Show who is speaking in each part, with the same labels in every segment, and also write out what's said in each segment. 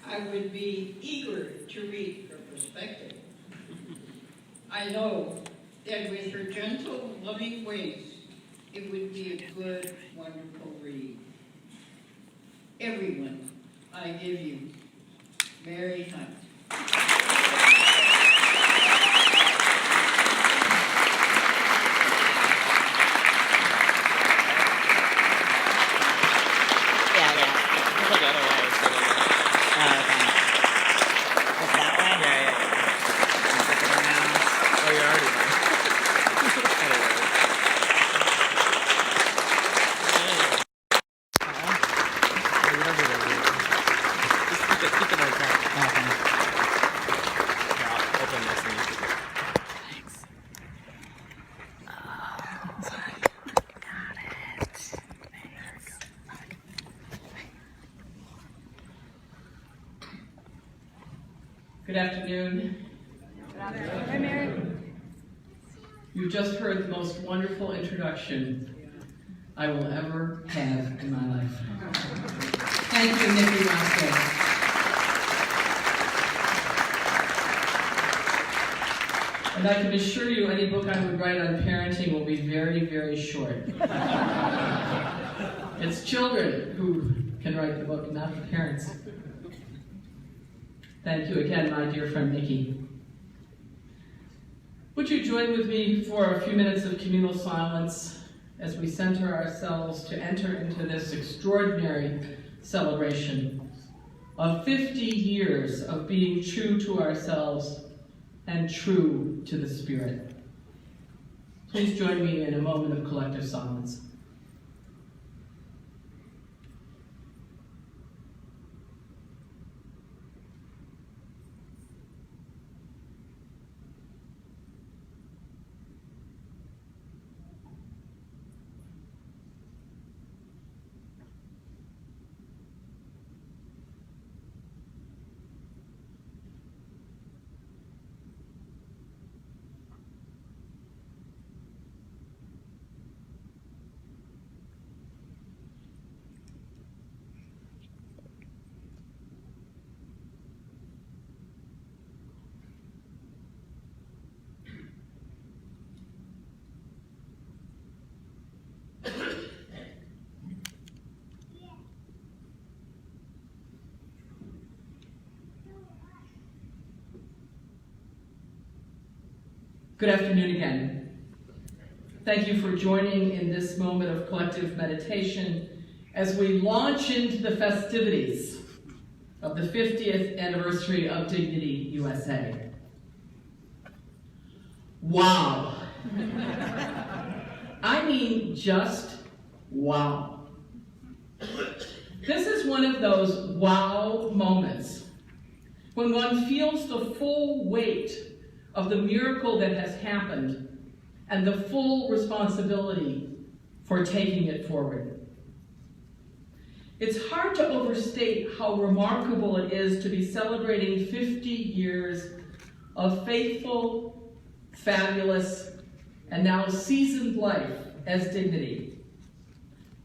Speaker 1: I would be eager to read her perspective. I know that with her gentle, loving ways, it would be a good, wonderful read. Everyone, I give you Mary Hunt.
Speaker 2: Good afternoon.
Speaker 3: Hi, Mary.
Speaker 2: You've just heard the most wonderful introduction I will ever have in my life. Thank you, Nikki Roscoe. And I can assure you any book I would write on parenting will be very, very short. It's children who can write the book, not the parents. Thank you again, my dear friend Nikki. Would you join with me for a few minutes of communal silence as we center ourselves to enter into this extraordinary celebration of 50 years of being true to ourselves and true to the Spirit. Please join me in a moment of collective silence. Good afternoon again. Thank you for joining in this moment of collective meditation as we launch into the festivities of the 50th anniversary of Dignity USA. Wow. I mean, just wow. This is one of those wow moments when one feels the full weight of the miracle that has happened and the full responsibility for taking it forward. It's hard to overstate how remarkable it is to be celebrating 50 years of faithful, fabulous, and now seasoned life as Dignity,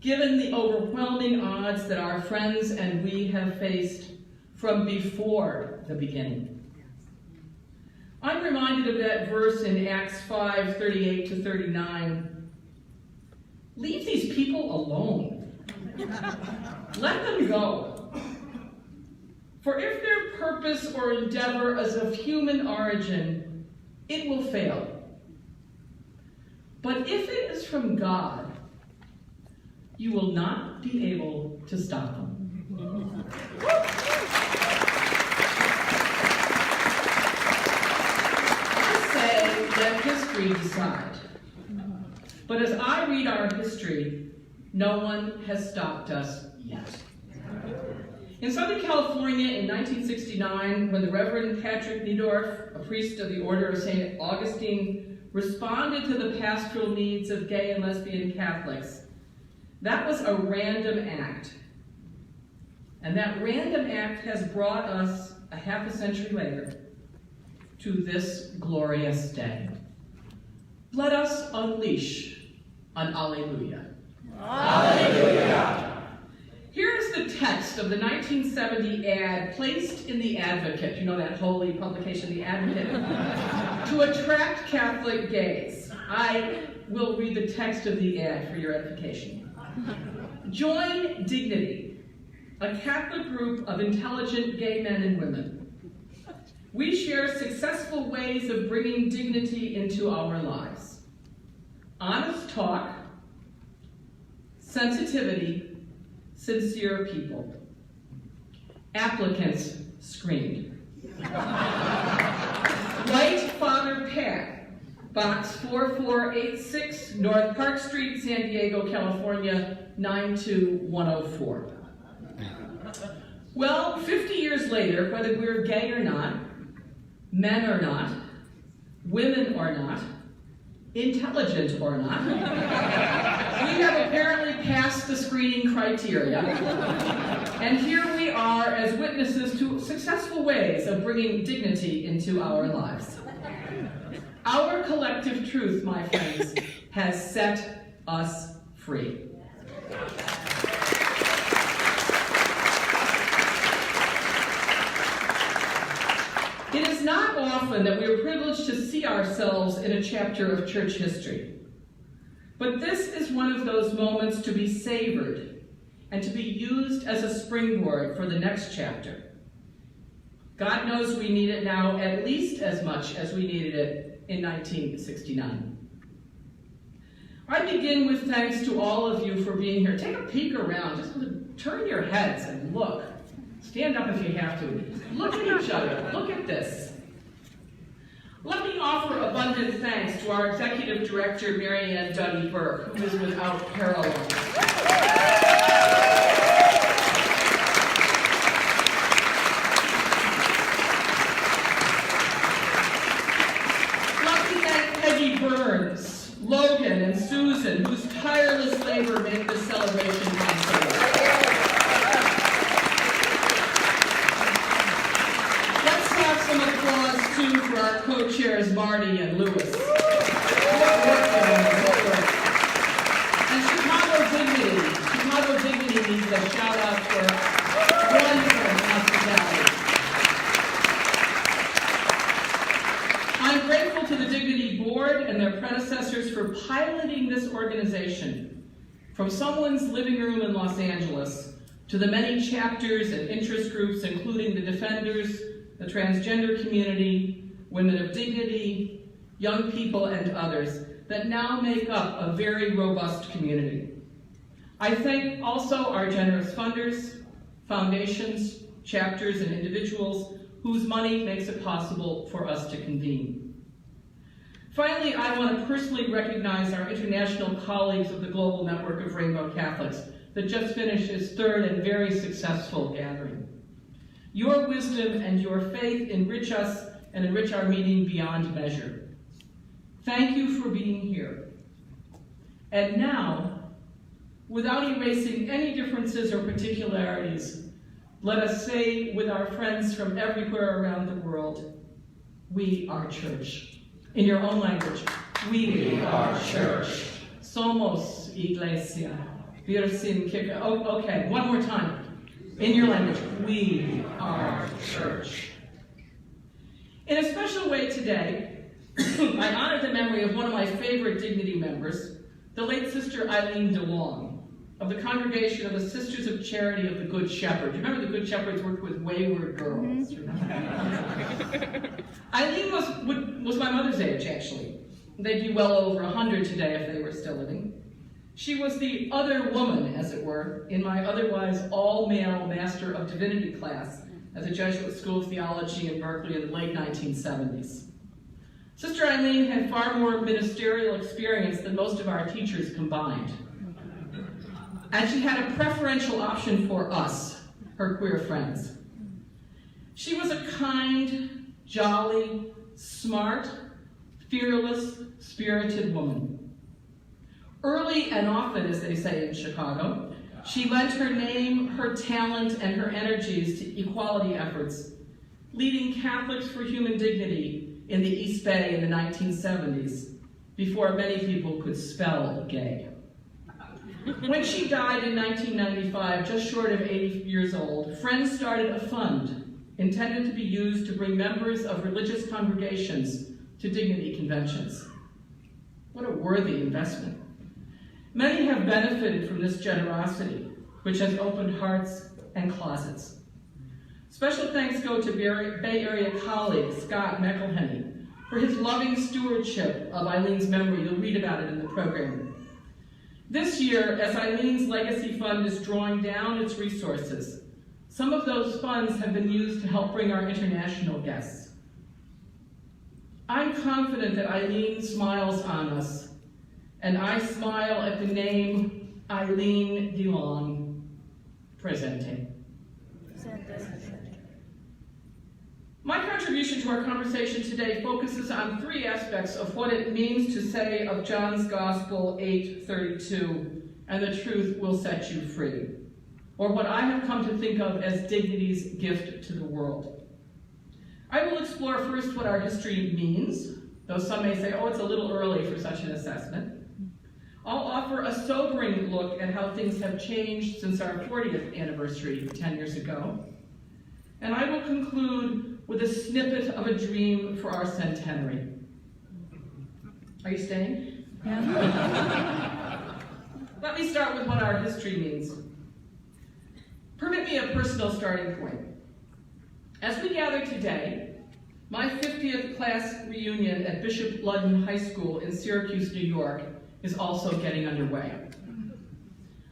Speaker 2: given the overwhelming odds that our friends and we have faced from before the beginning. I'm reminded of that verse in Acts 5:38 to 39. Leave these people alone. Let them go. For if their purpose or endeavor is of human origin, it will fail. But if it is from God, you will not be able to stop them. Let history decide. But as I read our history, no one has stopped us yet. In Southern California in 1969, when the Reverend Patrick Niedorf, a priest of the Order of St. Augustine, responded to the pastoral needs of gay and lesbian Catholics, that was a random act. And that random act has brought us, a half a century later, to this glorious day. Let us unleash an Alleluia.
Speaker 4: Alleluia.
Speaker 2: Here is the text of the 1970 ad placed in the Advocate, you know that holy publication, the Advocate, to attract Catholic gays. I will read the text of the ad for your edification. Join Dignity, a Catholic group of intelligent gay men and women. We share successful ways of bringing dignity into our lives. Honest talk, sensitivity, sincere people. Applicants screened. White Father Pat, Box 4486, North Park Street, San Diego, California, 92104. Well, 50 years later, whether we're gay or not, men or not, women or not, intelligent or not, we have apparently passed the screening criteria. And here we are as witnesses to successful ways of bringing dignity into our lives. Our collective truth, my friends, has set us free. It is not often that we are privileged to see ourselves in a chapter of church history. But this is one of those moments to be savored and to be used as a springboard for the next chapter. God knows we need it now at least as much as we needed it in 1969. I begin with thanks to all of you for being here. Take a peek around. Just turn your heads and look. Stand up if you have to. Look at each other. Look at this. Let me offer abundant thanks to our Executive Director, Mary Ann Duddy Burke, who is without parallel. Burns, Logan, and Susan, whose tireless labor made this celebration possible. Let's have some applause, too, for our co-chairs, Marty and Lewis. And Chicago Dignity. Chicago Dignity needs a shout-out for wonderful hospitality. I'm grateful to the Dignity Board and their predecessors for piloting this organization from someone's living room in Los Angeles to the many chapters and interest groups, including the Defenders, the transgender community, Women of Dignity, young people, and others, that now make up a very robust community. I thank also our generous funders, foundations, chapters, and individuals whose money makes it possible for us to convene. Finally, I want to personally recognize our international colleagues of the Global Network of Rainbow Catholics that just finished its third and very successful gathering. Your wisdom and your faith enrich us and enrich our meeting beyond measure. Thank you for being here. And now, without erasing any differences or particularities, let us say with our friends from everywhere around the world, we are church. In your own language, we are church. Somos iglesia. Virsin kika. Oh, okay, one more time. In your language, we are church. In a special way today, I honor the memory of one of my favorite Dignity members, the late Sister Eileen DeLong, of the Congregation of the Sisters of Charity of the Good Shepherd. You remember the Good Shepherds worked with wayward girls? Eileen was my mother's age, actually. They'd be well over 100 today if they were still living. She was the other woman, as it were, in my otherwise all-male Master of Divinity class at the Jesuit School of Theology in Berkeley in the late 1970s. Sister Eileen had far more ministerial experience than most of our teachers combined. And she had a preferential option for us, her queer friends. She was a kind, jolly, smart, fearless, spirited woman. Early and often, as they say in Chicago, she lent her name, her talent, and her energies to equality efforts, leading Catholics for Human Dignity in the East Bay in the 1970s, before many people could spell gay. When she died in 1995, just short of 80 years old, friends started a fund intended to be used to bring members of religious congregations to dignity conventions. What a worthy investment. Many have benefited from this generosity, which has opened hearts and closets. Special thanks go to Bay Area colleague Scott McElhenney for his loving stewardship of Eileen's memory. You'll read about it in the program. This year, as Eileen's Legacy Fund is drawing down its resources, some of those funds have been used to help bring our international guests. I'm confident that Eileen smiles on us, and I smile at the name Eileen DeLong presenting. My contribution to our conversation today focuses on three aspects of what it means to say of John's Gospel 8:32, and the truth will set you free, or what I have come to think of as dignity's gift to the world. I will explore first what our history means, though some may say, oh, it's a little early for such an assessment. I'll offer a sobering look at how things have changed since our 40th anniversary 10 years ago. And I will conclude with a snippet of a dream for our centenary. Are you staying? Yeah. Let me start with what our history means. Permit me a personal starting point. As we gather today, my 50th class reunion at Bishop Ludden High School in Syracuse, New York, is also getting underway.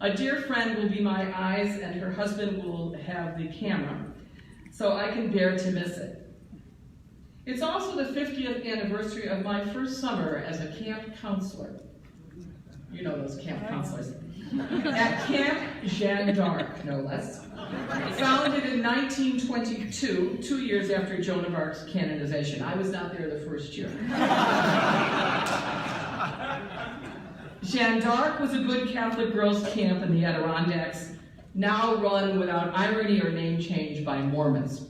Speaker 2: A dear friend will be my eyes, and her husband will have the camera, so I can bear to miss it. It's also the 50th anniversary of my first summer as a camp counselor. You know those camp counselors. At Camp Jeanne d'Arc, no less. Founded in 1922, 2 years after Joan of Arc's canonization. I was not there the first year. Jeanne d'Arc was a good Catholic girls' camp in the Adirondacks, now run without irony or name change by Mormons.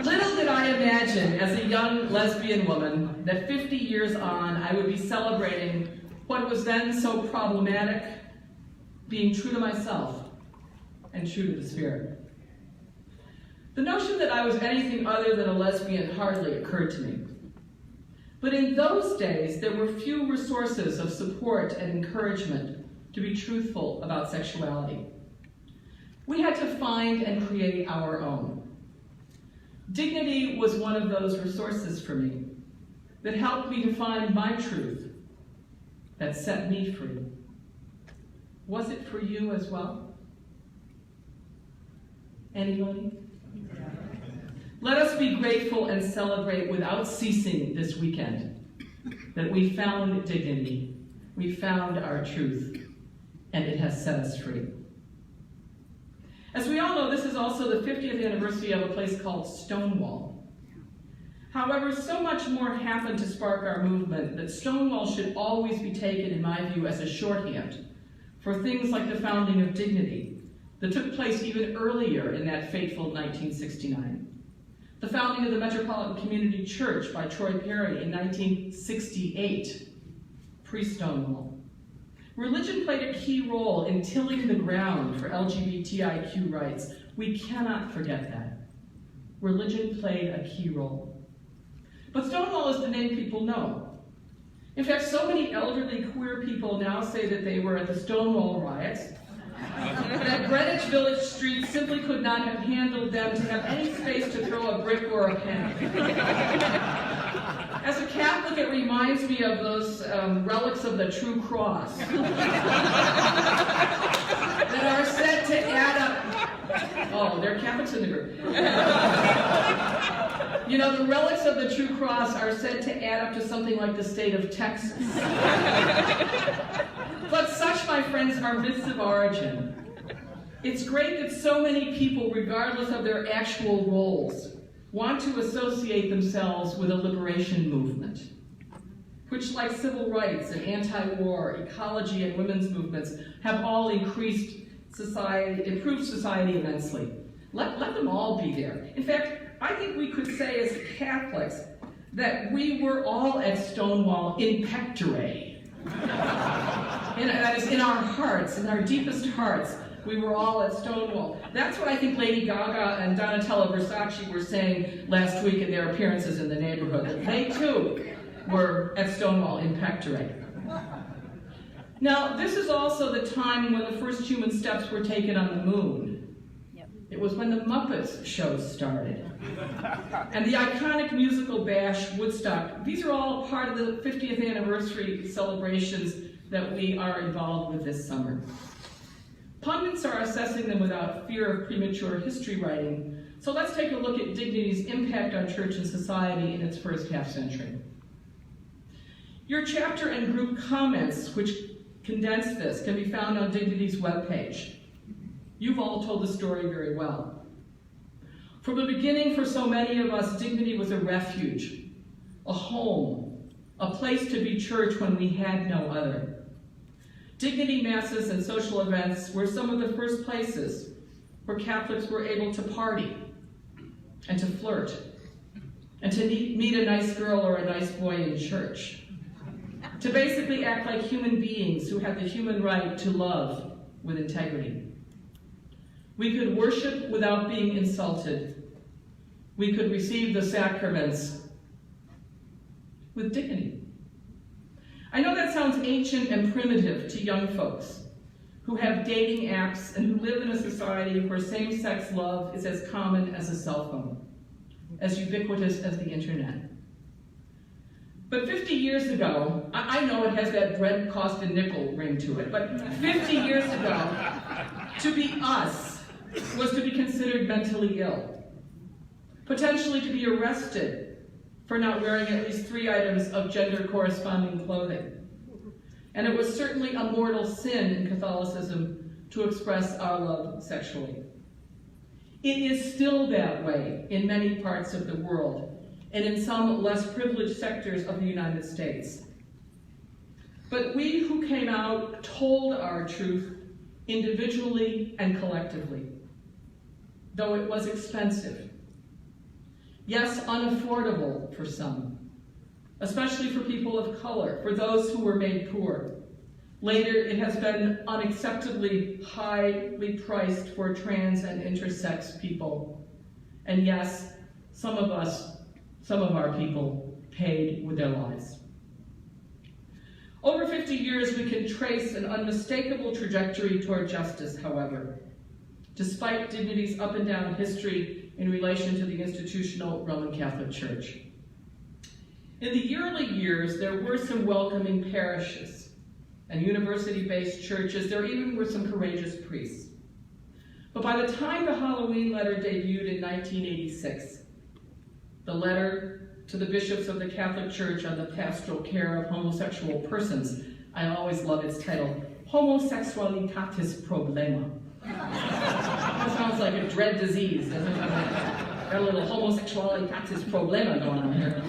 Speaker 2: Little did I imagine, as a young lesbian woman, that 50 years on, I would be celebrating what was then so problematic, being true to myself and true to the Spirit. The notion that I was anything other than a lesbian hardly occurred to me. But in those days, there were few resources of support and encouragement to be truthful about sexuality. We had to find and create our own. Dignity was one of those resources for me that helped me to find my truth, that set me free. Was it for you as well? Anybody? Let us be grateful and celebrate without ceasing this weekend that we found dignity, we found our truth, and it has set us free. As we all know, this is also the 50th anniversary of a place called Stonewall. However, so much more happened to spark our movement that Stonewall should always be taken, in my view, as a shorthand for things like the founding of Dignity that took place even earlier in that fateful 1969. The founding of the Metropolitan Community Church by Troy Perry in 1968, pre-Stonewall. Religion played a key role in tilling the ground for LGBTIQ rights. We cannot forget that. Religion played a key role. But Stonewall is the name people know. In fact, so many elderly queer people now say that they were at the Stonewall riots, that Greenwich Village Street simply could not have handled them to have any space to throw a brick or a pen. As a Catholic, it reminds me of those relics of the true cross that are said to add up. Oh, there are Catholics in the group. You know, the relics of the true cross are said to add up to something like the state of Texas. But such, my friends, are myths of origin. It's great that so many people, regardless of their actual roles, want to associate themselves with a liberation movement, which, like civil rights and anti-war, ecology, and women's movements, have all improved society immensely. Let them all be there. In fact, I think we could say as Catholics that we were all at Stonewall in pectore. That is in our hearts, in our deepest hearts. We were all at Stonewall. That's what I think Lady Gaga and Donatella Versace were saying last week in their appearances in the neighborhood, that they too were at Stonewall in Pectoray. Now, this is also the time when the first human steps were taken on the moon. It was when the Muppets shows started. And the iconic musical bash, Woodstock, these are all part of the 50th anniversary celebrations that we are involved with this summer. Pundits are assessing them without fear of premature history writing, so let's take a look at Dignity's impact on church and society in its first half-century. Your chapter and group comments, which condense this, can be found on Dignity's webpage. You've all told the story very well. From the beginning, for so many of us, Dignity was a refuge, a home, a place to be church when we had no other. Dignity masses and social events were some of the first places where Catholics were able to party and to flirt and to meet a nice girl or a nice boy in church, to basically act like human beings who had the human right to love with integrity. We could worship without being insulted. We could receive the sacraments with dignity. I know that sounds ancient and primitive to young folks who have dating apps and who live in a society where same-sex love is as common as a cell phone, as ubiquitous as the internet. But 50 years ago, I know it has that bread cost a nickel ring to it, but 50 years ago, to be us was to be considered mentally ill, potentially to be arrested for not wearing at least 3 items of gender-corresponding clothing. And it was certainly a mortal sin in Catholicism to express our love sexually. It is still that way in many parts of the world, and in some less privileged sectors of the United States. But we who came out told our truth individually and collectively, though it was expensive. Yes, unaffordable for some, especially for people of color, for those who were made poor. Later, it has been unacceptably highly priced for trans and intersex people. And yes, some of our people paid with their lives. Over 50 years, we can trace an unmistakable trajectory toward justice, however, despite Dignity's up and down history in relation to the institutional Roman Catholic Church. In the early years, there were some welcoming parishes and university-based churches. There even were some courageous priests. But by the time the Halloween letter debuted in 1986, the letter to the bishops of the Catholic Church on the pastoral care of homosexual persons, I always love its title, Homosexualitatis Problema. That sounds like a dread disease, doesn't it? Got a little homosexualitatis problema going on here.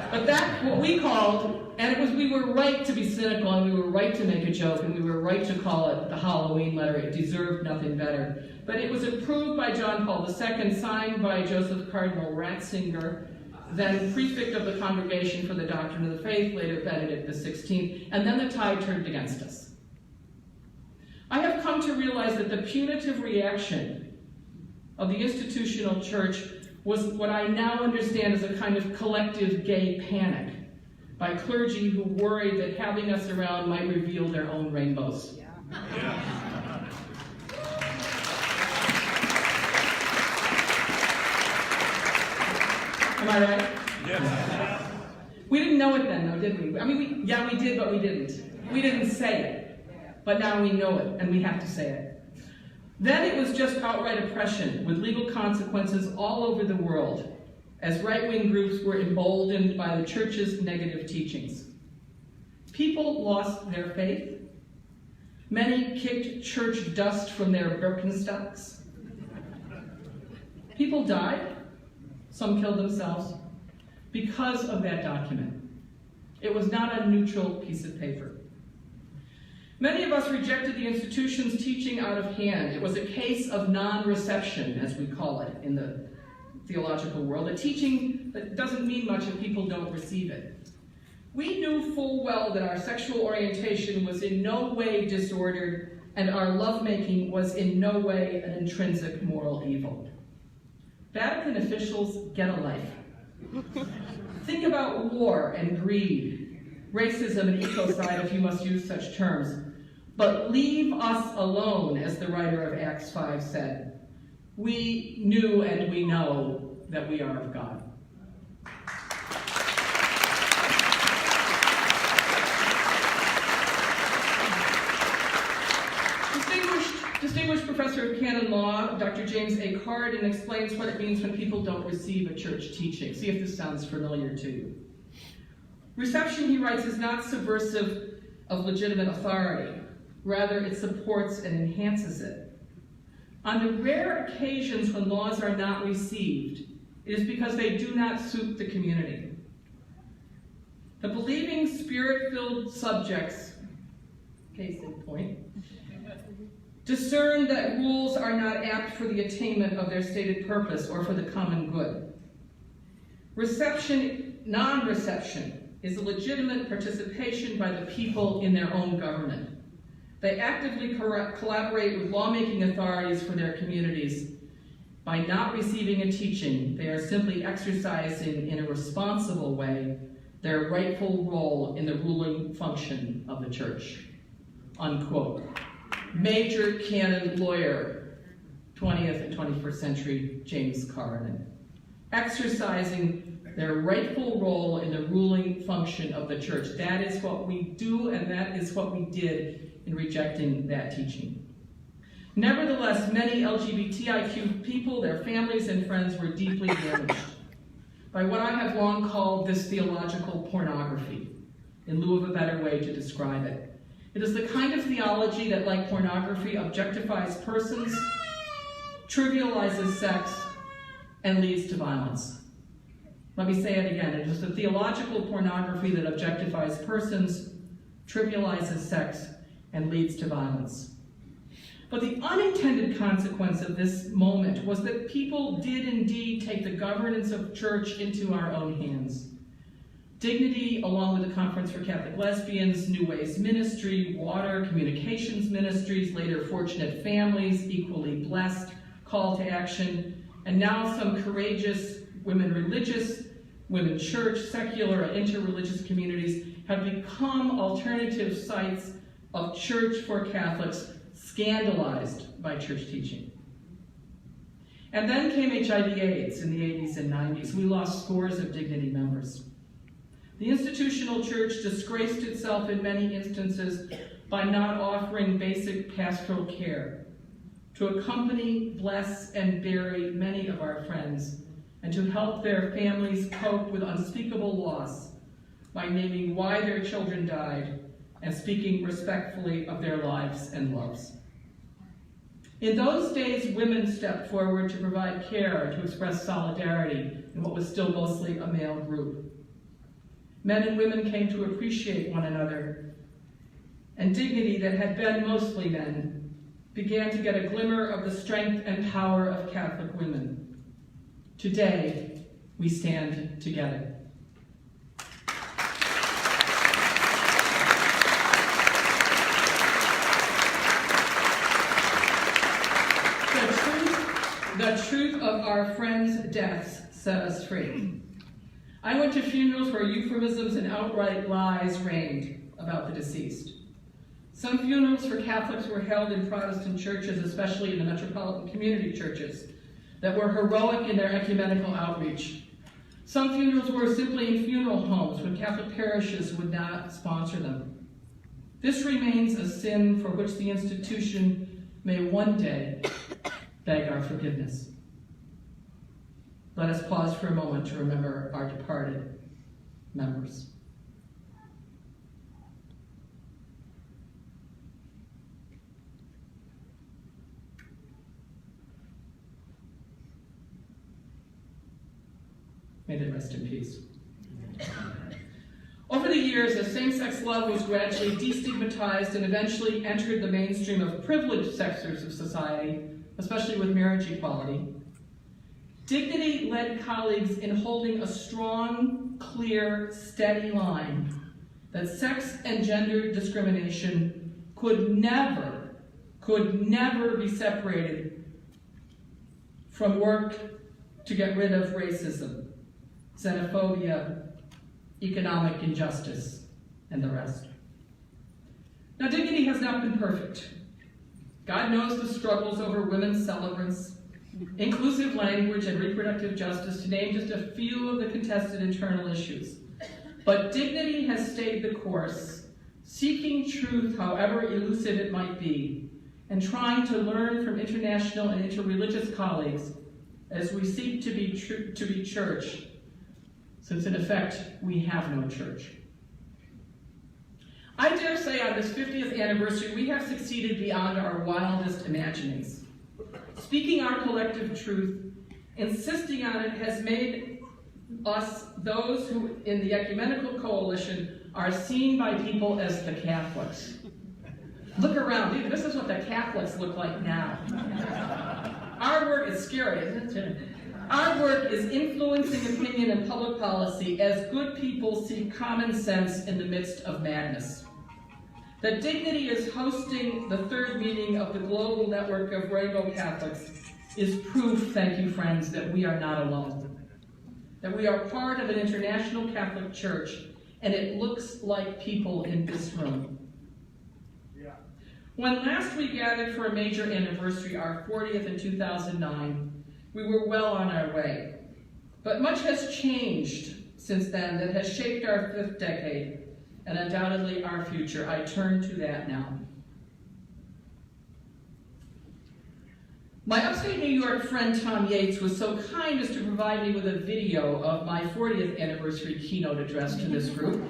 Speaker 2: But that's what we called, and we were right to be cynical, and we were right to make a joke, and we were right to call it the Halloween letter. It deserved nothing better. But it was approved by John Paul II, signed by Joseph Cardinal Ratzinger, then prefect of the Congregation for the Doctrine of the Faith, later Benedict XVI, and then the tide turned against us. I have come to realize that the punitive reaction of the institutional church was what I now understand as a kind of collective gay panic by clergy who worried that having us around might reveal their own rainbows. Am I right?
Speaker 4: Yes.
Speaker 2: We didn't know it then, though, did we? I mean, we did, but we didn't. We didn't say it. But now we know it, and we have to say it. Then it was just outright oppression, with legal consequences all over the world, as right-wing groups were emboldened by the church's negative teachings. People lost their faith. Many kicked church dust from their Birkenstocks. People died. Some killed themselves because of that document. It was not a neutral piece of paper. Many of us rejected the institution's teaching out of hand. It was a case of non-reception, as we call it in the theological world, a teaching that doesn't mean much if people don't receive it. We knew full well that our sexual orientation was in no way disordered and our lovemaking was in no way an intrinsic moral evil. Vatican officials, get a life. Think about war and greed, racism and ecocide, if you must use such terms. But leave us alone, as the writer of Acts 5 said. We knew and we know that we are of God. Distinguished Professor of Canon Law, Dr. James A. Carden, explains what it means when people don't receive a church teaching. See if this sounds familiar to you. Reception, he writes, is not subversive of legitimate authority. Rather, it supports and enhances it. On the rare occasions when laws are not received, it is because they do not suit the community. The believing, spirit-filled subjects, case in point, discern that rules are not apt for the attainment of their stated purpose or for the common good. Non-reception is a legitimate participation by the people in their own government. They actively collaborate with lawmaking authorities for their communities. By not receiving a teaching, they are simply exercising in a responsible way their rightful role in the ruling function of the church. Unquote. Major canon lawyer, 20th and 21st century James Carden. Exercising their rightful role in the ruling function of the church. That is what we do, and that is what we did in rejecting that teaching. Nevertheless, many LGBTIQ people, their families and friends were deeply damaged by what I have long called this theological pornography, in lieu of a better way to describe it. It is the kind of theology that, like pornography, objectifies persons, trivializes sex, and leads to violence. Let me say it again. It is the theological pornography that objectifies persons, trivializes sex, and leads to violence. But the unintended consequence of this moment was that people did indeed take the governance of church into our own hands. Dignity, along with the Conference for Catholic Lesbians, New Ways Ministry, Water, Communications Ministries, later Fortunate Families, Equally Blessed, Call to Action, and now some courageous women religious, women church, secular, and interreligious communities have become alternative sites of church for Catholics scandalized by church teaching. And then came HIV/AIDS in the 80s and 90s. We lost scores of Dignity members. The institutional church disgraced itself in many instances by not offering basic pastoral care to accompany, bless, and bury many of our friends, and to help their families cope with unspeakable loss by naming why their children died and speaking respectfully of their lives and loves. In those days, women stepped forward to provide care and to express solidarity in what was still mostly a male group. Men and women came to appreciate one another, and Dignity, that had been mostly men, began to get a glimmer of the strength and power of Catholic women. Today, we stand together. The truth of our friends' deaths set us free. I went to funerals where euphemisms and outright lies reigned about the deceased. Some funerals for Catholics were held in Protestant churches, especially in the metropolitan community churches, that were heroic in their ecumenical outreach. Some funerals were simply in funeral homes when Catholic parishes would not sponsor them. This remains a sin for which the institution may one day beg our forgiveness. Let us pause for a moment to remember our departed members. May they rest in peace. Over the years, as same-sex love was gradually destigmatized and eventually entered the mainstream of privileged sectors of society, especially with marriage equality, Dignity led colleagues in holding a strong, clear, steady line that sex and gender discrimination could never be separated from work to get rid of racism, xenophobia, economic injustice, and the rest. Now, dignity has not been perfect. God knows the struggles over women's celebrants, inclusive language, and reproductive justice, to name just a few of the contested internal issues. But dignity has stayed the course, seeking truth however elusive it might be, and trying to learn from international and interreligious colleagues as we seek to be church, since in effect we have no church. I dare say on this 50th anniversary we have succeeded beyond our wildest imaginings. Speaking our collective truth, insisting on it, has made us, those who in the ecumenical coalition are seen by people as the Catholics. Look around, this is what the Catholics look like now. Our work is scary, isn't it? Our work is influencing opinion and public policy as good people seek common sense in the midst of madness. That Dignity is hosting the third meeting of the global network of Rainbow Catholics is proof, thank you friends, that we are not alone. That we are part of an international Catholic church, and it looks like people in this room. When last we gathered for a major anniversary, our 40th in 2009, we were well on our way. But much has changed since then that has shaped our 5th decade, and undoubtedly our future. I turn to that now. My upstate New York friend Tom Yates was so kind as to provide me with a video of my 40th anniversary keynote address to this group.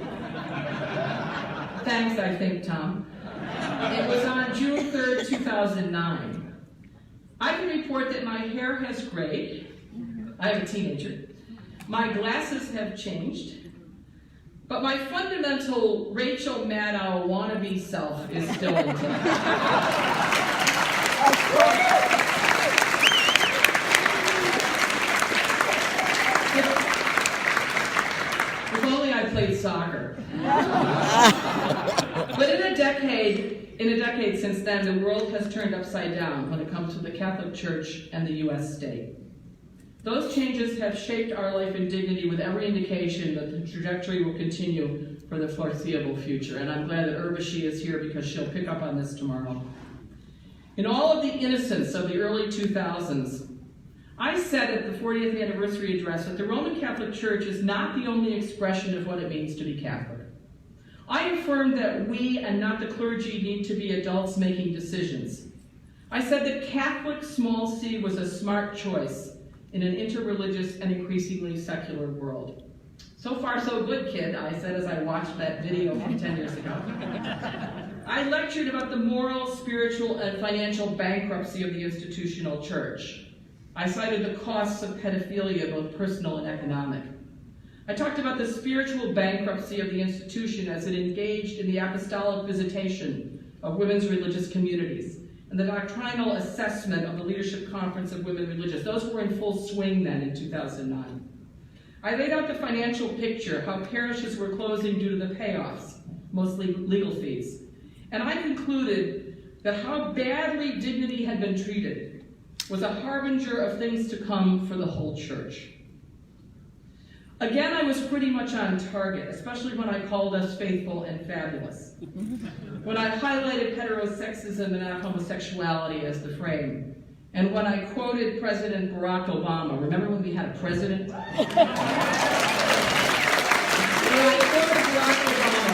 Speaker 2: Thanks, I think, Tom. It was on June 3rd, 2009. I can report that my hair has grayed. I am a teenager. My glasses have changed. But my fundamental Rachel Maddow wannabe self is still intact. If only I played soccer. But in a decade since then, the world has turned upside down when it comes to the Catholic Church and the U.S. state. Those changes have shaped our life in dignity with every indication that the trajectory will continue for the foreseeable future. And I'm glad that Urvashi is here because she'll pick up on this tomorrow. In all of the innocence of the early 2000s, I said at the 40th anniversary address that the Roman Catholic Church is not the only expression of what it means to be Catholic. I affirmed that we and not the clergy need to be adults making decisions. I said that Catholic small c was a smart choice in an interreligious and increasingly secular world. So far so good, kid, I said as I watched that video from 10 years ago. I lectured about the moral, spiritual, and financial bankruptcy of the institutional church. I cited the costs of pedophilia, both personal and economic. I talked about the spiritual bankruptcy of the institution as it engaged in the apostolic visitation of women's religious communities and the doctrinal assessment of the Leadership Conference of Women Religious. Those were in full swing then in 2009. I laid out the financial picture, how parishes were closing due to the payoffs, mostly legal fees. And I concluded that how badly dignity had been treated was a harbinger of things to come for the whole church. Again, I was pretty much on target, especially when I called us faithful and fabulous. When I highlighted heterosexism and homosexuality as the frame. And when I quoted President Barack Obama. Remember when we had a president? When I quoted Barack Obama,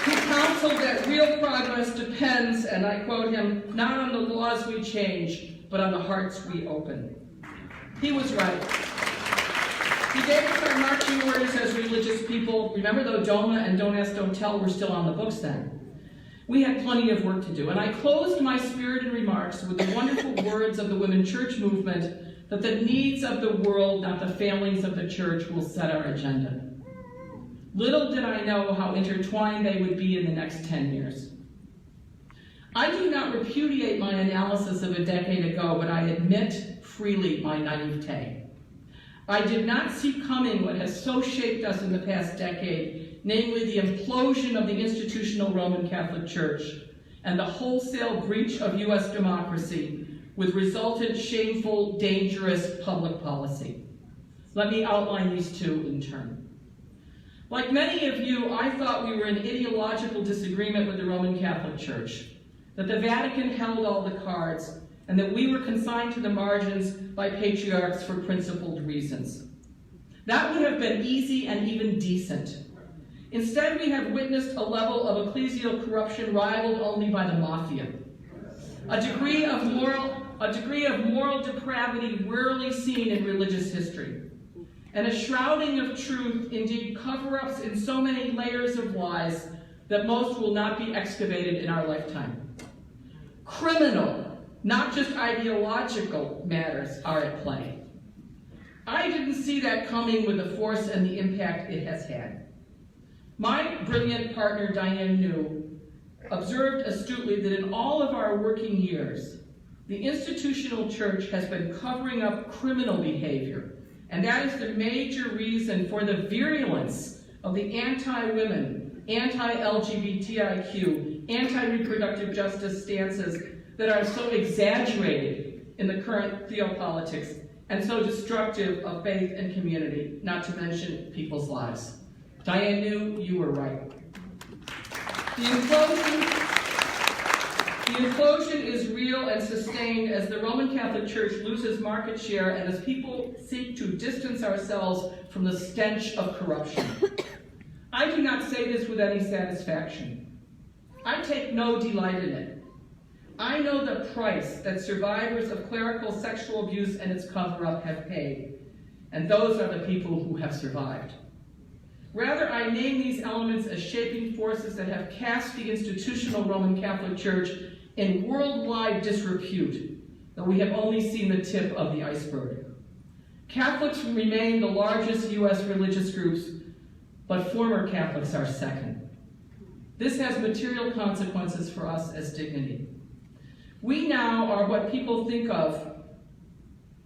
Speaker 2: who counseled that real progress depends, and I quote him, not on the laws we change, but on the hearts we open. He was right. He gave us our marching orders as religious people. Remember, though, DOMA and Don't Ask, Don't Tell were still on the books then. We had plenty of work to do. And I closed my spirited remarks with the wonderful words of the Women Church movement that the needs of the world, not the failings of the church, will set our agenda. Little did I know how intertwined they would be in the next 10 years. I do not repudiate my analysis of a decade ago, but I admit freely my naivete. I did not see coming what has so shaped us in the past decade, namely the implosion of the institutional Roman Catholic Church and the wholesale breach of U.S. democracy with resultant shameful, dangerous public policy. Let me outline these two in turn. Like many of you, I thought we were in ideological disagreement with the Roman Catholic Church, that the Vatican held all the cards, and that we were consigned to the margins by patriarchs for principled reasons. That would have been easy and even decent. Instead, we have witnessed a level of ecclesial corruption rivaled only by the mafia, a degree of moral depravity rarely seen in religious history, and a shrouding of truth, indeed cover-ups in so many layers of lies that most will not be excavated in our lifetime. Criminal, not just ideological matters are at play. I didn't see that coming with the force and the impact it has had. My brilliant partner, Diane New, observed astutely that in all of our working years, the institutional church has been covering up criminal behavior, and that is the major reason for the virulence of the anti-women, anti-LGBTIQ, anti-reproductive justice stances that are so exaggerated in the current theopolitics and so destructive of faith and community, not to mention people's lives. Diane New, you were right. The implosion is real and sustained as the Roman Catholic Church loses market share and as people seek to distance ourselves from the stench of corruption. I do not say this with any satisfaction. I take no delight in it. I know the price that survivors of clerical sexual abuse and its cover-up have paid, and those are the people who have survived. Rather, I name these elements as shaping forces that have cast the institutional Roman Catholic Church in worldwide disrepute, though we have only seen the tip of the iceberg. Catholics remain the largest U.S. religious groups, but former Catholics are second. This has material consequences for us as dignity. We now are what people think of,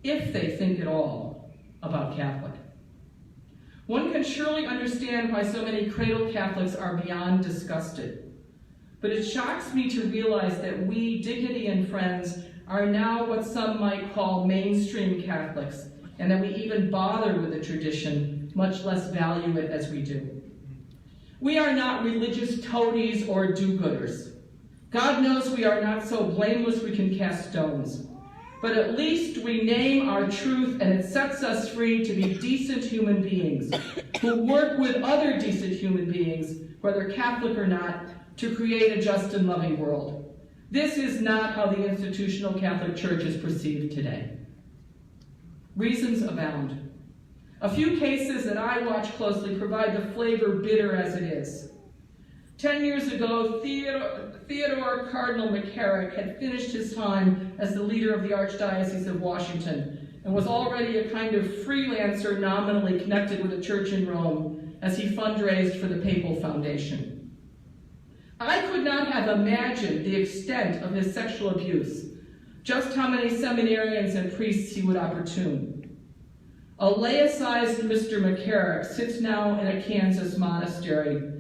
Speaker 2: if they think at all, about Catholic. One can surely understand why so many cradle Catholics are beyond disgusted. But it shocks me to realize that we, Dignity and Friends, are now what some might call mainstream Catholics, and that we even bother with the tradition, much less value it as we do. We are not religious toadies or do-gooders. God knows we are not so blameless we can cast stones. But at least we name our truth, and it sets us free to be decent human beings who work with other decent human beings, whether Catholic or not, to create a just and loving world. This is not how the institutional Catholic Church is perceived today. Reasons abound. A few cases that I watch closely provide the flavor, bitter as it is. 10 years ago, Theodore Cardinal McCarrick had finished his time as the leader of the Archdiocese of Washington and was already a kind of freelancer nominally connected with the church in Rome as he fundraised for the Papal Foundation. I could not have imagined the extent of his sexual abuse, just how many seminarians and priests he would opportune. A laicized Mr. McCarrick sits now in a Kansas monastery,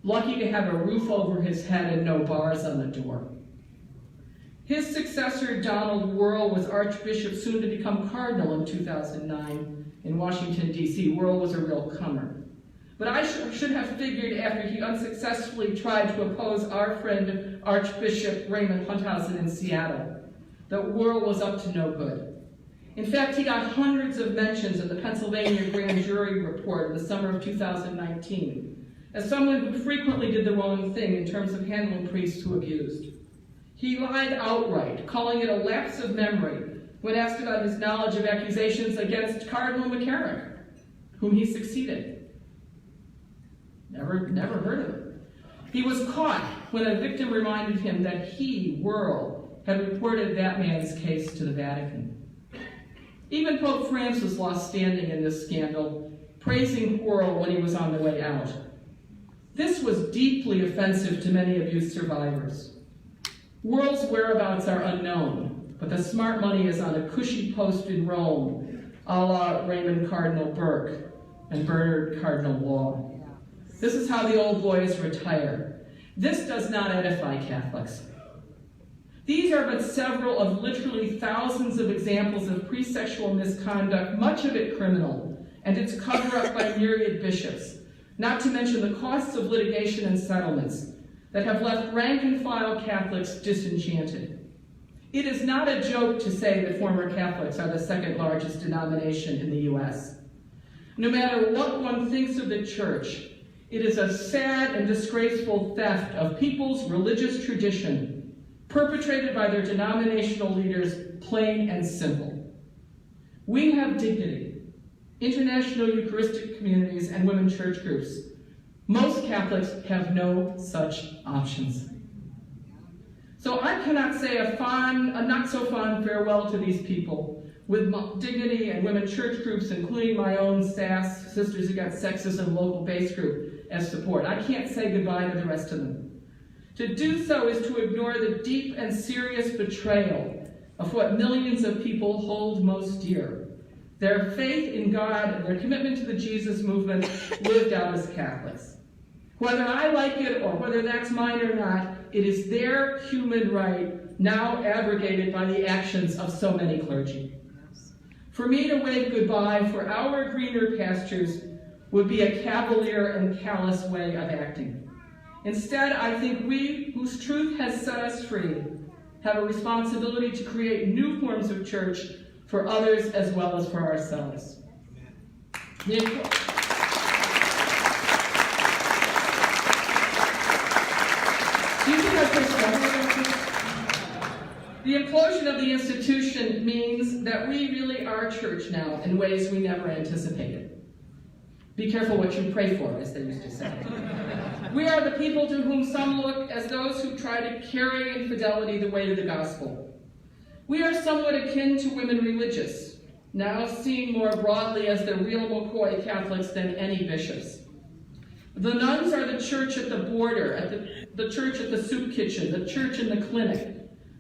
Speaker 2: lucky to have a roof over his head and no bars on the door. His successor, Donald Wuerl, was Archbishop, soon to become Cardinal in 2009 in Washington, D.C. Wuerl was a real comer. But I should have figured after he unsuccessfully tried to oppose our friend Archbishop Raymond Hunthausen in Seattle, that Wuerl was up to no good. In fact, he got hundreds of mentions in the Pennsylvania grand jury report in the summer of 2019. As someone who frequently did the wrong thing in terms of handling priests who abused. He lied outright, calling it a lapse of memory when asked about his knowledge of accusations against Cardinal McCarrick, whom he succeeded. Never heard of him. He was caught when a victim reminded him that he, Wuerl, had reported that man's case to the Vatican. Even Pope Francis lost standing in this scandal, praising Wuerl when he was on the way out. This was deeply offensive to many abuse survivors. Wuerl's whereabouts are unknown, but the smart money is on a cushy post in Rome, a la Raymond Cardinal Burke and Bernard Cardinal Law. This is how the old boys retire. This does not edify Catholics. These are but several of literally thousands of examples of pre-sexual misconduct, much of it criminal, and its cover-up by myriad bishops, not to mention the costs of litigation and settlements that have left rank-and-file Catholics disenchanted. It is not a joke to say that former Catholics are the second largest denomination in the U.S. No matter what one thinks of the Church, it is a sad and disgraceful theft of people's religious tradition, perpetrated by their denominational leaders, plain and simple. We have dignity, international Eucharistic communities, and women church groups. Most Catholics have no such options. So I cannot say a not so fond farewell to these people with dignity and women church groups, including my own SAS, Sisters Against Sexism local base group, as support. I can't say goodbye to the rest of them. To do so is to ignore the deep and serious betrayal of what millions of people hold most dear: their faith in God and their commitment to the Jesus movement lived out as Catholics. Whether I like it or whether that's mine or not, it is their human right, now abrogated by the actions of so many clergy. For me to wave goodbye for our greener pastures would be a cavalier and callous way of acting. Instead, I think we, whose truth has set us free, have a responsibility to create new forms of church for others as well as for ourselves. The implosion of the institution means that we really are church now in ways we never anticipated. Be careful what you pray for, as they used to say. We are the people to whom some look as those who try to carry in fidelity the weight of the gospel. We are somewhat akin to women religious, now seen more broadly as the real McCoy Catholics than any bishops. The nuns are the church at the border, the church at the soup kitchen, the church in the clinic,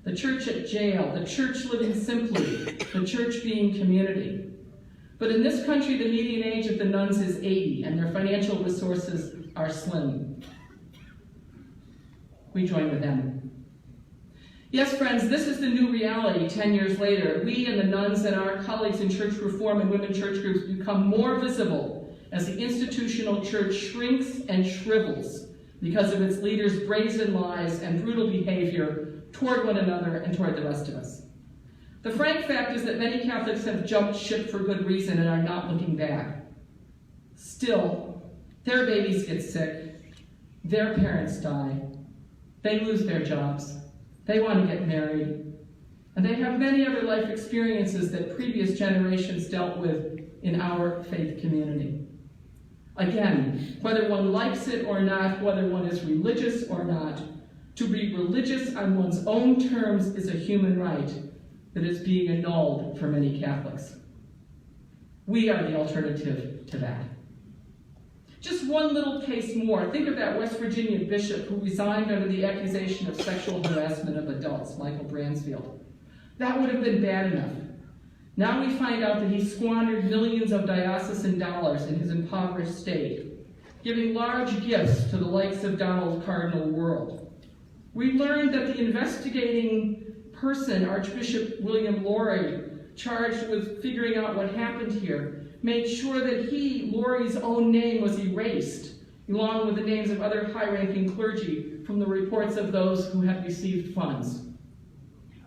Speaker 2: the church at jail, the church living simply, the church being community. But in this country, the median age of the nuns is 80, and their financial resources are slim. We join with them. Yes, friends, this is the new reality 10 years later. We and the nuns and our colleagues in church reform and women church groups become more visible as the institutional church shrinks and shrivels because of its leaders' brazen lies and brutal behavior toward one another and toward the rest of us. The frank fact is that many Catholics have jumped ship for good reason and are not looking back. Still, their babies get sick, their parents die, they lose their jobs, they want to get married, and they have many other life experiences that previous generations dealt with in our faith community. Again, whether one likes it or not, whether one is religious or not, to be religious on one's own terms is a human right that is being annulled for many Catholics. We are the alternative to that. Just one little case more. Think of that West Virginia bishop who resigned under the accusation of sexual harassment of adults, Michael Bransfield. That would have been bad enough. Now we find out that he squandered millions of diocesan dollars in his impoverished state, giving large gifts to the likes of Donald Cardinal World. We learned that the investigating person, Archbishop William Laurie, charged with figuring out what happened here, made sure that Laurie's own name was erased, along with the names of other high-ranking clergy from the reports of those who had received funds.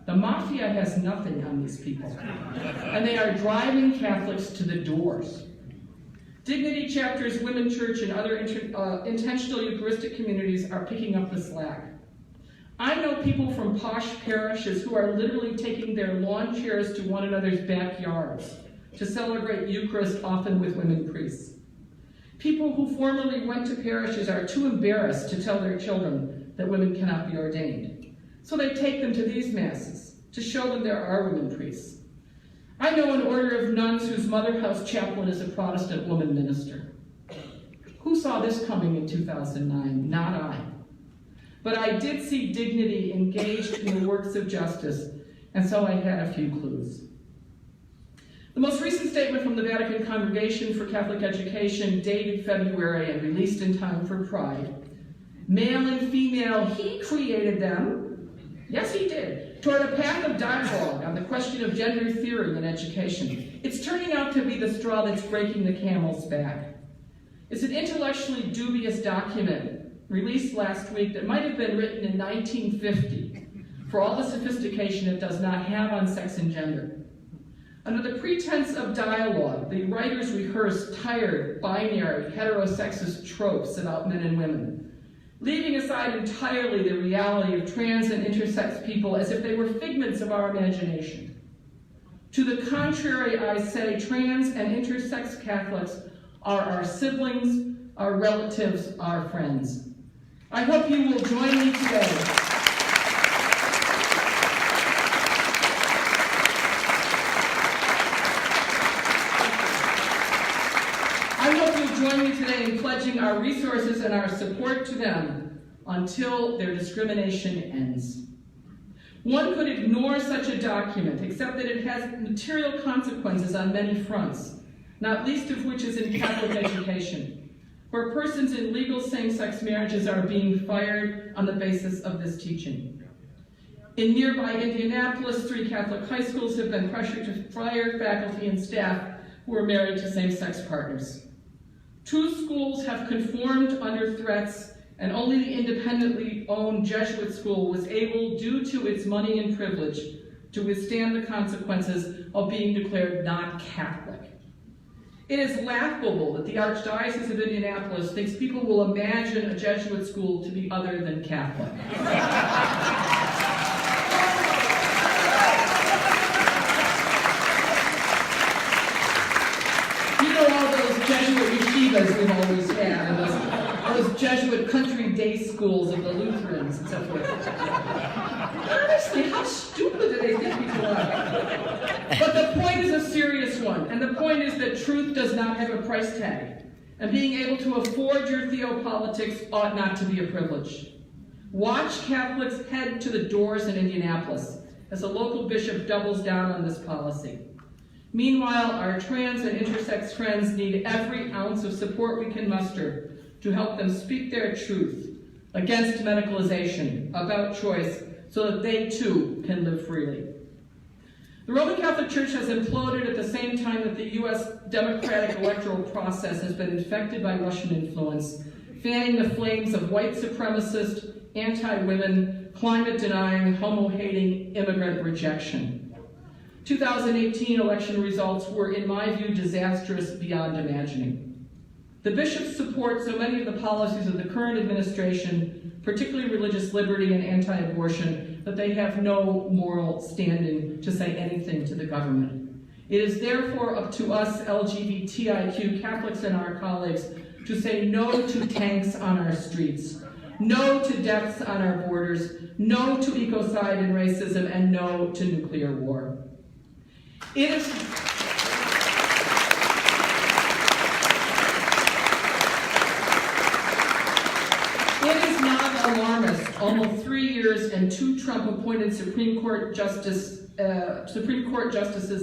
Speaker 2: The mafia has nothing on these people, and they are driving Catholics to the doors. Dignity chapters, women church, and other intentional Eucharistic communities are picking up the slack. I know people from posh parishes who are literally taking their lawn chairs to one another's backyards to celebrate Eucharist, often with women priests. People who formerly went to parishes are too embarrassed to tell their children that women cannot be ordained. So they take them to these masses to show them there are women priests. I know an order of nuns whose mother house chaplain is a Protestant woman minister. Who saw this coming in 2009? Not I. But I did see dignity engaged in the works of justice, and so I had a few clues. The most recent statement from the Vatican Congregation for Catholic Education, dated February and released in time for Pride. Male and female, he created them, yes he did, toward a path of dialogue on the question of gender theory in education. It's turning out to be the straw that's breaking the camel's back. It's an intellectually dubious document released last week that might have been written in 1950 for all the sophistication it does not have on sex and gender. Under the pretense of dialogue, the writers rehearse tired, binary, heterosexist tropes about men and women, leaving aside entirely the reality of trans and intersex people as if they were figments of our imagination. To the contrary, I say, trans and intersex Catholics are our siblings, our relatives, our friends. I hope you will join me today. Join me today in pledging our resources and our support to them until their discrimination ends. One could ignore such a document, except that it has material consequences on many fronts, not least of which is in Catholic education, where persons in legal same-sex marriages are being fired on the basis of this teaching. In nearby Indianapolis, 3 Catholic high schools have been pressured to fire faculty and staff who are married to same-sex partners. 2 schools have conformed under threats, and only the independently owned Jesuit school was able, due to its money and privilege, to withstand the consequences of being declared not Catholic. It is laughable that the Archdiocese of Indianapolis thinks people will imagine a Jesuit school to be other than Catholic. You know, all those Jesuit yeshivas we've always had, and those Jesuit country day schools of the Lutherans and so forth. Honestly, how stupid do they think people are? But the point is a serious one, and the point is that truth does not have a price tag, and being able to afford your theopolitics ought not to be a privilege. Watch Catholics head to the doors in Indianapolis as a local bishop doubles down on this policy. Meanwhile, our trans and intersex friends need every ounce of support we can muster to help them speak their truth against medicalization, about choice, so that they too can live freely. The Roman Catholic Church has imploded at the same time that the U.S. democratic electoral process has been infected by Russian influence, fanning the flames of white supremacist, anti-women, climate-denying, homo-hating immigrant rejection. 2018 election results were, in my view, disastrous beyond imagining. The bishops support so many of the policies of the current administration, particularly religious liberty and anti-abortion, that they have no moral standing to say anything to the government. It is therefore up to us LGBTIQ Catholics and our colleagues to say no to tanks on our streets, no to deaths on our borders, no to ecocide and racism, and no to nuclear war. It is not alarmist, almost 3 years and 2 Trump-appointed Supreme Court justices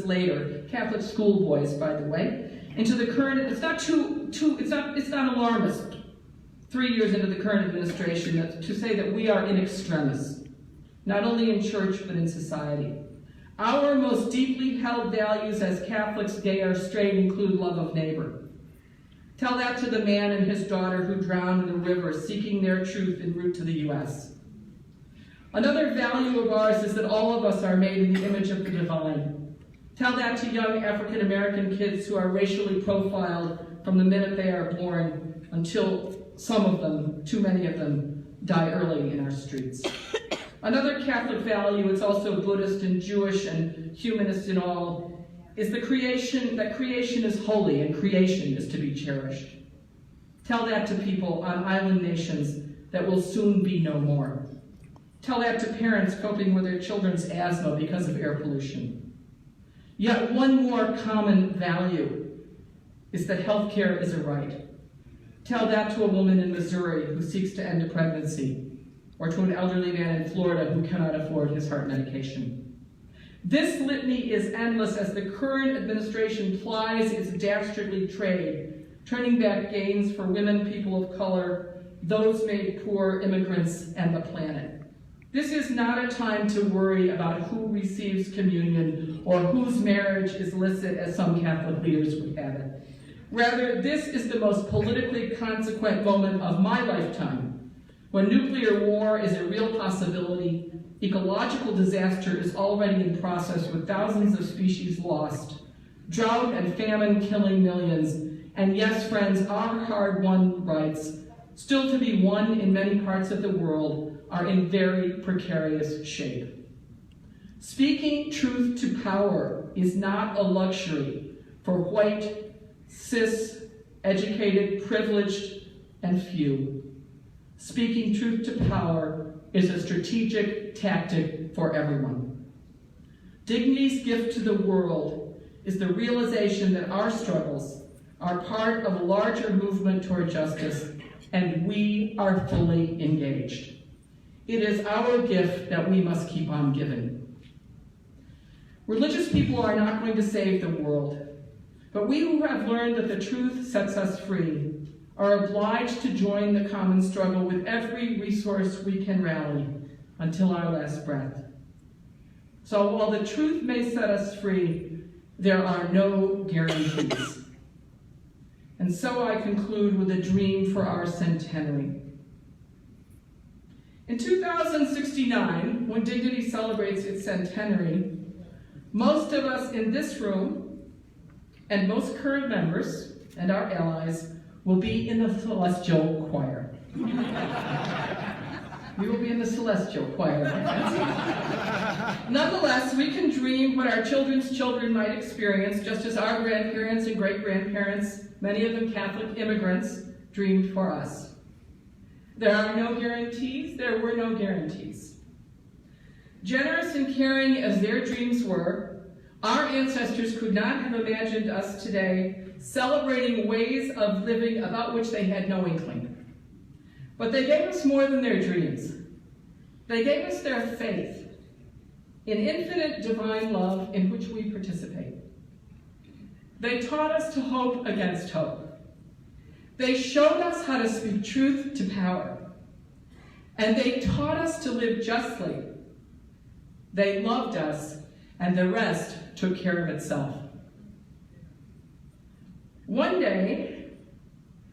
Speaker 2: later, Catholic schoolboys, by the way, into the current. It's not alarmist. 3 years into the current administration, to say that we are in extremis, not only in church but in society. Our most deeply held values as Catholics, gay or straight, include love of neighbor. Tell that to the man and his daughter who drowned in the river seeking their truth en route to the U.S. Another value of ours is that all of us are made in the image of the divine. Tell that to young African American kids who are racially profiled from the minute they are born until some of them, too many of them, die early in our streets. Another Catholic value, it's also Buddhist and Jewish and humanist and all, is that creation is holy and creation is to be cherished. Tell that to people on island nations that will soon be no more. Tell that to parents coping with their children's asthma because of air pollution. Yet one more common value is that healthcare is a right. Tell that to a woman in Missouri who seeks to end a pregnancy, or to an elderly man in Florida who cannot afford his heart medication. This litany is endless as the current administration plies its dastardly trade, turning back gains for women, people of color, those made poor, immigrants, and the planet. This is not a time to worry about who receives communion or whose marriage is licit, as some Catholic leaders would have it. Rather, this is the most politically consequent moment of my lifetime, when nuclear war is a real possibility, ecological disaster is already in process with thousands of species lost, drought and famine killing millions, and yes, friends, our hard-won rights, still to be won in many parts of the world, are in very precarious shape. Speaking truth to power is not a luxury for white, cis, educated, privileged, and few. Speaking truth to power is a strategic tactic for everyone. Dignity's gift to the world is the realization that our struggles are part of a larger movement toward justice, and we are fully engaged. It is our gift that we must keep on giving. Religious people are not going to save the world, but we who have learned that the truth sets us free are obliged to join the common struggle with every resource we can rally until our last breath. So while the truth may set us free, there are no guarantees. And so I conclude with a dream for our centenary. In 2069, when Dignity celebrates its centenary, most of us in this room, and most current members and our allies, will be in the celestial choir. We will be in the celestial choir, my friends. Nonetheless, we can dream what our children's children might experience, just as our grandparents and great-grandparents, many of them Catholic immigrants, dreamed for us. There are no guarantees. There were no guarantees. Generous and caring as their dreams were, our ancestors could not have imagined us today celebrating ways of living about which they had no inkling. But they gave us more than their dreams. They gave us their faith in infinite divine love in which we participate. They taught us to hope against hope. They showed us how to speak truth to power. And they taught us to live justly. They loved us, and the rest took care of itself. One day,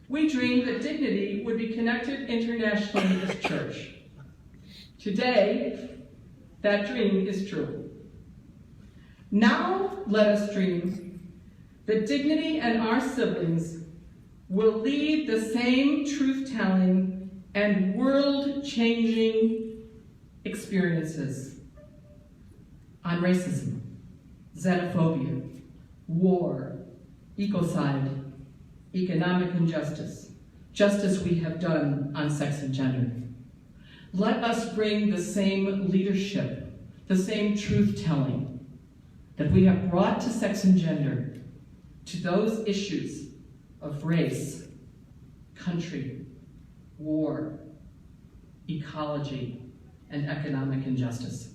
Speaker 2: we dreamed that Dignity would be connected internationally as church. Today, that dream is true. Now, let us dream that Dignity and our siblings will lead the same truth-telling and world-changing experiences on racism, xenophobia, war, ecocide, economic injustice, just as we have done on sex and gender. Let us bring the same leadership, the same truth-telling that we have brought to sex and gender, to those issues of race, country, war, ecology, and economic injustice.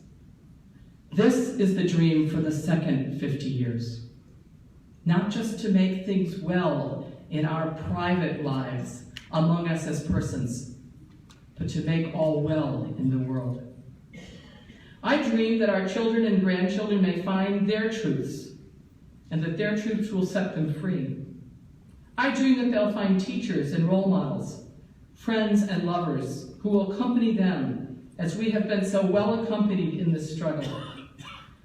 Speaker 2: This is the dream for the second 50 years. Not just to make things well in our private lives, among us as persons, but to make all well in the world. I dream that our children and grandchildren may find their truths, and that their truths will set them free. I dream that they'll find teachers and role models, friends and lovers who will accompany them as we have been so well accompanied in this struggle.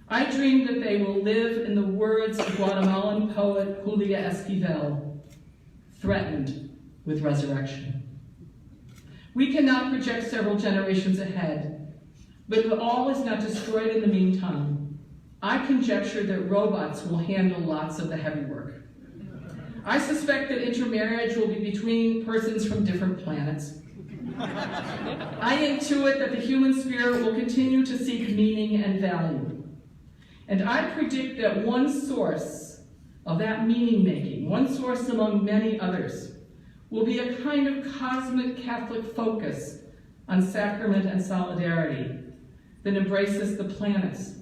Speaker 2: I dream that they will live in the words of Guatemalan poet Julia Esquivel, threatened with resurrection. We cannot project several generations ahead, but if all is not destroyed in the meantime, I conjecture that robots will handle lots of the heavy work. I suspect that intermarriage will be between persons from different planets. I intuit that the human spirit will continue to seek meaning and value. And I predict that one source of that meaning-making, one source among many others, will be a kind of cosmic Catholic focus on sacrament and solidarity that embraces the planets,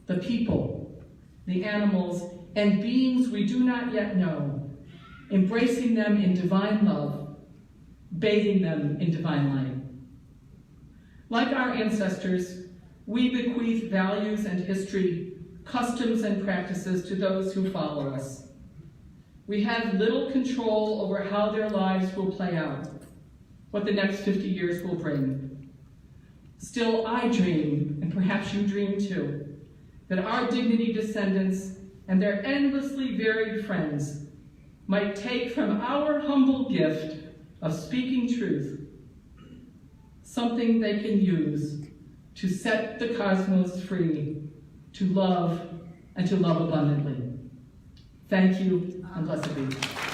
Speaker 2: the people, the animals, and beings we do not yet know, embracing them in divine love, bathing them in divine light. Like our ancestors, we bequeath values and history, customs and practices to those who follow us. We have little control over how their lives will play out, what the next 50 years will bring. Still, I dream, and perhaps you dream too, that our Dignity descendants and their endlessly varied friends might take from our humble gift of speaking truth something they can use to set the cosmos free, to love, and to love abundantly. Thank you, and blessed be.